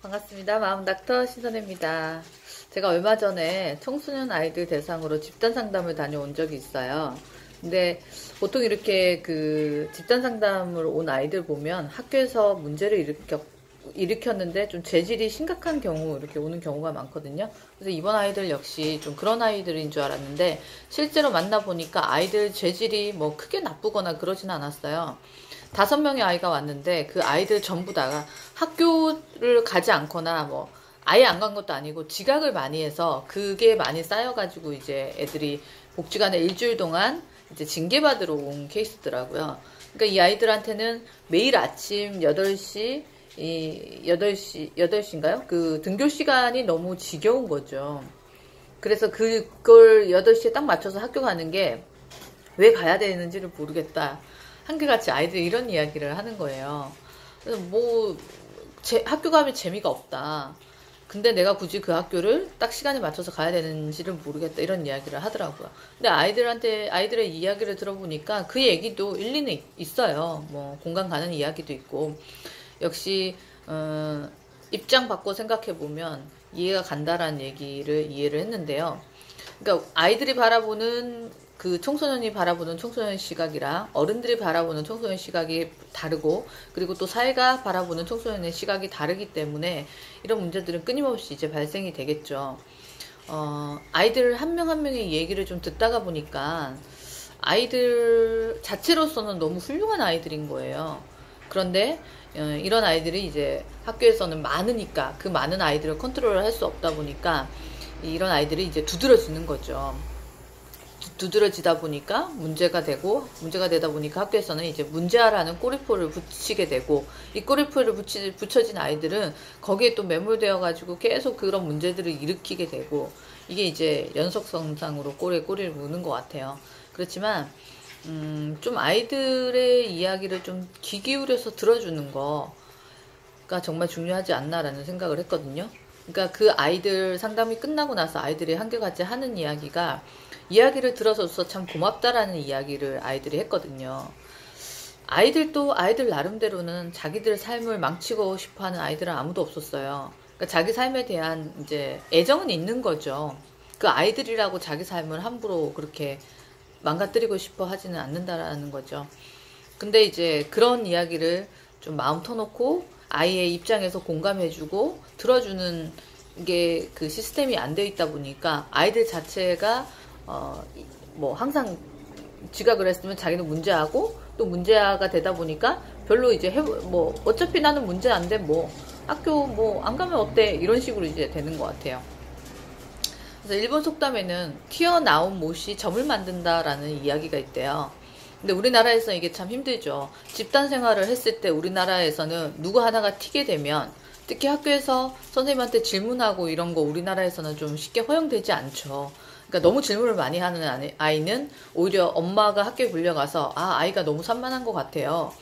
반갑습니다. 마음닥터 신선혜입니다. 제가 얼마 전에 청소년 아이들 대상으로 집단 상담을 다녀온 적이 있어요. 근데 보통 이렇게 집단 상담을 온 아이들 보면 학교에서 문제를 일으켰는데 좀 재질이 심각한 경우 이렇게 오는 경우가 많거든요. 그래서 이번 아이들 역시 좀 그런 아이들인 줄 알았는데 실제로 만나보니까 아이들 재질이 뭐 크게 나쁘거나 그러진 않았어요. 5명의 아이가 왔는데 그 아이들 전부 다가 학교를 가지 않거나 뭐 아예 안 간 것도 아니고 지각을 많이 해서 그게 많이 쌓여가지고 이제 애들이 복지관에 일주일 동안 이제 징계받으러 온 케이스더라고요. 그러니까 이 아이들한테는 매일 아침 8시, 8시인가요? 그 등교 시간이 너무 지겨운 거죠. 그래서 그걸 8시에 딱 맞춰서 학교 가는 게 왜 가야 되는지를 모르겠다. 한결같이 아이들이 이런 이야기를 하는 거예요. 그래서 학교 가면 재미가 없다. 근데 내가 굳이 그 학교를 딱 시간에 맞춰서 가야 되는지를 모르겠다. 이런 이야기를 하더라고요. 근데 아이들의 이야기를 들어보니까 그 얘기도 일리는 있어요. 뭐, 공감 가는 이야기도 있고. 역시, 입장 바꿔 생각해보면 이해가 간다라는 얘기를 이해를 했는데요. 그러니까 청소년이 바라보는 청소년 시각이랑 어른들이 바라보는 청소년 시각이 다르고, 그리고 또 사회가 바라보는 청소년의 시각이 다르기 때문에 이런 문제들은 끊임없이 이제 발생이 되겠죠. 아이들 한 명 한 명의 얘기를 좀 듣다가 보니까 아이들 자체로서는 너무 훌륭한 아이들인 거예요. 그런데 이런 아이들이 이제 학교에서는 많으니까 그 많은 아이들을 컨트롤을 할 수 없다 보니까 이런 아이들이 이제 두드러지는 거죠. 두드러지다 보니까 문제가 되다 보니까 학교에서는 이제 문제아라는 꼬리표를 붙이게 되고, 이 꼬리표를 붙여진 아이들은 거기에 또 매몰되어 가지고 계속 그런 문제들을 일으키게 되고, 이게 이제 연속선상으로 꼬리를 무는 것 같아요. 그렇지만 좀 아이들의 이야기를 좀 귀 기울여서 들어주는 거가 정말 중요하지 않나라는 생각을 했거든요. 그러니까 그 아이들 상담이 끝나고 나서 아이들이 한결같이 하는 이야기를 들어줘서 참 고맙다라는 이야기를 아이들이 했거든요. 아이들도 아이들 나름대로는 자기들 삶을 망치고 싶어 하는 아이들은 아무도 없었어요. 그러니까 자기 삶에 대한 이제 애정은 있는 거죠. 그 아이들이라고 자기 삶을 함부로 그렇게 망가뜨리고 싶어 하지는 않는다라는 거죠. 근데 이제 그런 이야기를 좀 마음 터놓고 아이의 입장에서 공감해주고 들어주는 게 그 시스템이 안 돼 있다 보니까 아이들 자체가 뭐 항상 지각을 했으면 자기는 문제하고 또 문제아가 되다 보니까 별로 이제 뭐 어차피 나는 문제 안 돼 뭐 학교 뭐 안 가면 어때 이런 식으로 이제 되는 것 같아요. 그래서 일본 속담에는 튀어나온 못이 점을 만든다라는 이야기가 있대요. 근데 우리나라에서 이게 참 힘들죠. 집단 생활을 했을 때 우리나라에서는 누구 하나가 튀게 되면 특히 학교에서 선생님한테 질문하고 이런 거 우리나라에서는 좀 쉽게 허용되지 않죠. 그러니까 너무 질문을 많이 하는 아이는 오히려 엄마가 학교에 불려가서 아이가 너무 산만한 것 같아요.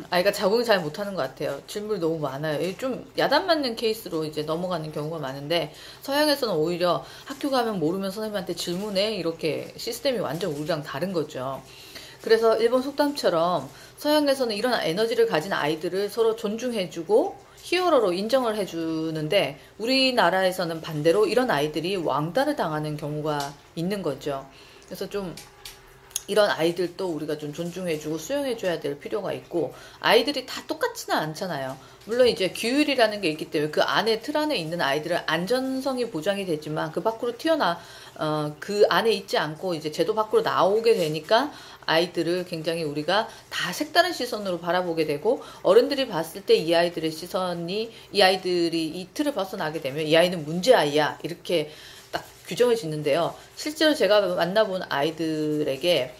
아이가 적응을 잘 못하는 것 같아요. 질문이 너무 많아요. 좀 야단 맞는 케이스로 이제 넘어가는 경우가 많은데 서양에서는 오히려 학교 가면 모르면 선생님한테 질문해 이렇게 시스템이 완전 우리랑 다른 거죠. 그래서 일본 속담처럼 서양에서는 이런 에너지를 가진 아이들을 서로 존중해주고 히어로로 인정을 해주는데 우리나라에서는 반대로 이런 아이들이 왕따를 당하는 경우가 있는 거죠. 그래서 좀 이런 아이들도 우리가 좀 존중해주고 수용해줘야 될 필요가 있고, 아이들이 다 똑같지는 않잖아요. 물론 이제 규율이라는 게 있기 때문에 그 안에 틀 안에 있는 아이들은 안전성이 보장이 되지만 그 밖으로 그 안에 있지 않고 이제 제도 밖으로 나오게 되니까 아이들을 굉장히 우리가 다 색다른 시선으로 바라보게 되고, 어른들이 봤을 때 이 아이들의 시선이 이 아이들이 이 틀을 벗어나게 되면 이 아이는 문제아이야 이렇게 딱 규정을 짓는데요. 실제로 제가 만나본 아이들에게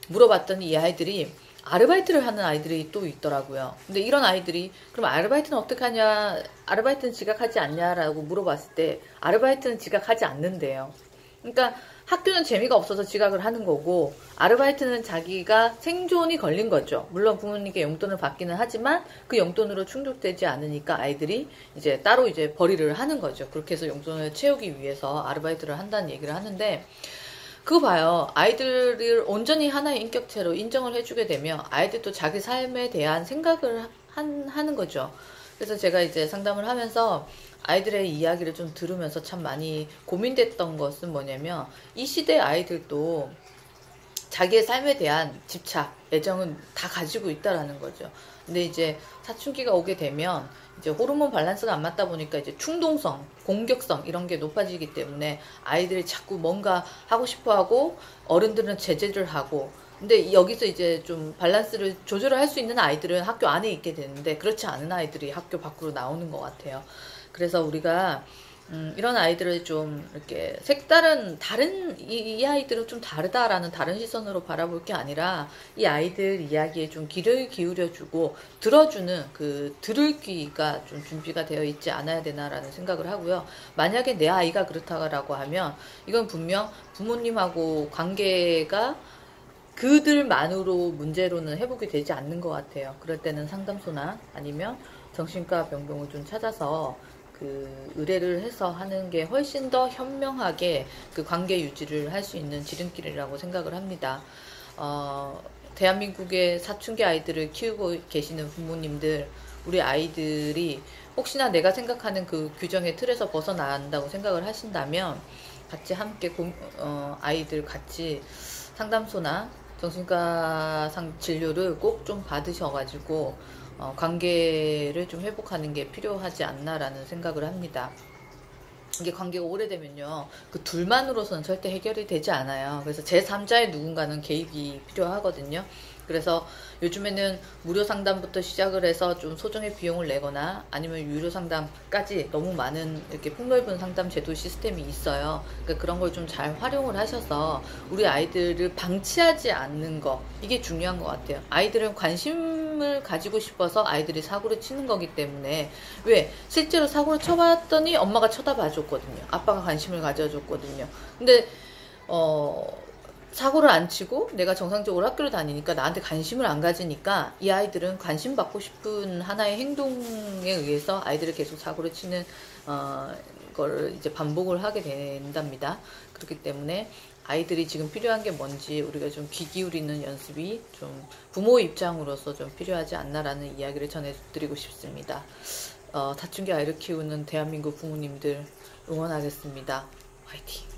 물어봤더니 이 아이들이 아르바이트를 하는 아이들이 또 있더라고요. 근데 이런 아이들이 그럼 아르바이트는 어떻게 하냐, 아르바이트는 지각하지 않냐라고 물어봤을 때 아르바이트는 지각하지 않는데요. 그러니까 학교는 재미가 없어서 지각을 하는 거고 아르바이트는 자기가 생존이 걸린 거죠. 물론 부모님께 용돈을 받기는 하지만 그 용돈으로 충족되지 않으니까 아이들이 이제 따로 이제 벌이를 하는 거죠. 그렇게 해서 용돈을 채우기 위해서 아르바이트를 한다는 얘기를 하는데, 그거 봐요. 아이들을 온전히 하나의 인격체로 인정을 해주게 되면 아이들도 자기 삶에 대한 생각을 하는 거죠. 그래서 제가 이제 상담을 하면서 아이들의 이야기를 좀 들으면서 참 많이 고민됐던 것은 뭐냐면, 이 시대 아이들도 자기의 삶에 대한 집착, 애정은 다 가지고 있다라는 거죠. 근데 이제 사춘기가 오게 되면 이제 호르몬 밸런스가 안 맞다 보니까 이제 충동성, 공격성 이런 게 높아지기 때문에 아이들이 자꾸 뭔가 하고 싶어 하고, 어른들은 제재를 하고, 근데 여기서 이제 좀 밸런스를 조절을 할 수 있는 아이들은 학교 안에 있게 되는데, 그렇지 않은 아이들이 학교 밖으로 나오는 것 같아요. 그래서 우리가 이런 아이들을 좀 이렇게 색다른, 다른, 이 아이들은 좀 다르다라는 다른 시선으로 바라볼 게 아니라, 이 아이들 이야기에 좀 귀를 기울여주고 들어주는 그 들을 귀가 좀 준비가 되어 있지 않아야 되나라는 생각을 하고요. 만약에 내 아이가 그렇다고 하면 이건 분명 부모님하고 관계가 그들만으로 문제로는 회복이 되지 않는 것 같아요. 그럴 때는 상담소나 아니면 정신과 병동을 좀 찾아서 그 의뢰를 해서 하는 게 훨씬 더 현명하게 그 관계 유지를 할 수 있는 지름길이라고 생각을 합니다. 대한민국의 사춘기 아이들을 키우고 계시는 부모님들, 우리 아이들이 혹시나 내가 생각하는 그 규정의 틀에서 벗어난다고 생각을 하신다면, 같이 함께 아이들 같이 상담소나 정신과 진료를 꼭 좀 받으셔가지고 관계를 좀 회복하는 게 필요하지 않나라는 생각을 합니다. 이게 관계가 오래되면요, 그 둘만으로서는 절대 해결이 되지 않아요. 그래서 제3자의 누군가는 개입이 필요하거든요. 그래서 요즘에는 무료 상담부터 시작을 해서 좀 소정의 비용을 내거나, 아니면 유료 상담까지 너무 많은 이렇게 폭넓은 상담 제도 시스템이 있어요. 그러니까 그런 걸 좀 잘 활용을 하셔서 우리 아이들을 방치하지 않는 거, 이게 중요한 것 같아요. 아이들은 관심을 가지고 싶어서 아이들이 사고를 치는 거기 때문에, 왜? 실제로 사고를 쳐봤더니 엄마가 쳐다봐 줬거든요. 아빠가 관심을 가져줬거든요. 근데 사고를 안 치고 내가 정상적으로 학교를 다니니까 나한테 관심을 안 가지니까, 이 아이들은 관심 받고 싶은 하나의 행동에 의해서 아이들을 계속 사고를 치는 거를 이제 반복을 하게 된답니다. 그렇기 때문에 아이들이 지금 필요한 게 뭔지 우리가 좀 귀 기울이는 연습이 좀 부모 입장으로서 좀 필요하지 않나라는 이야기를 전해드리고 싶습니다. 사춘기 아이를 키우는 대한민국 부모님들 응원하겠습니다. 화이팅!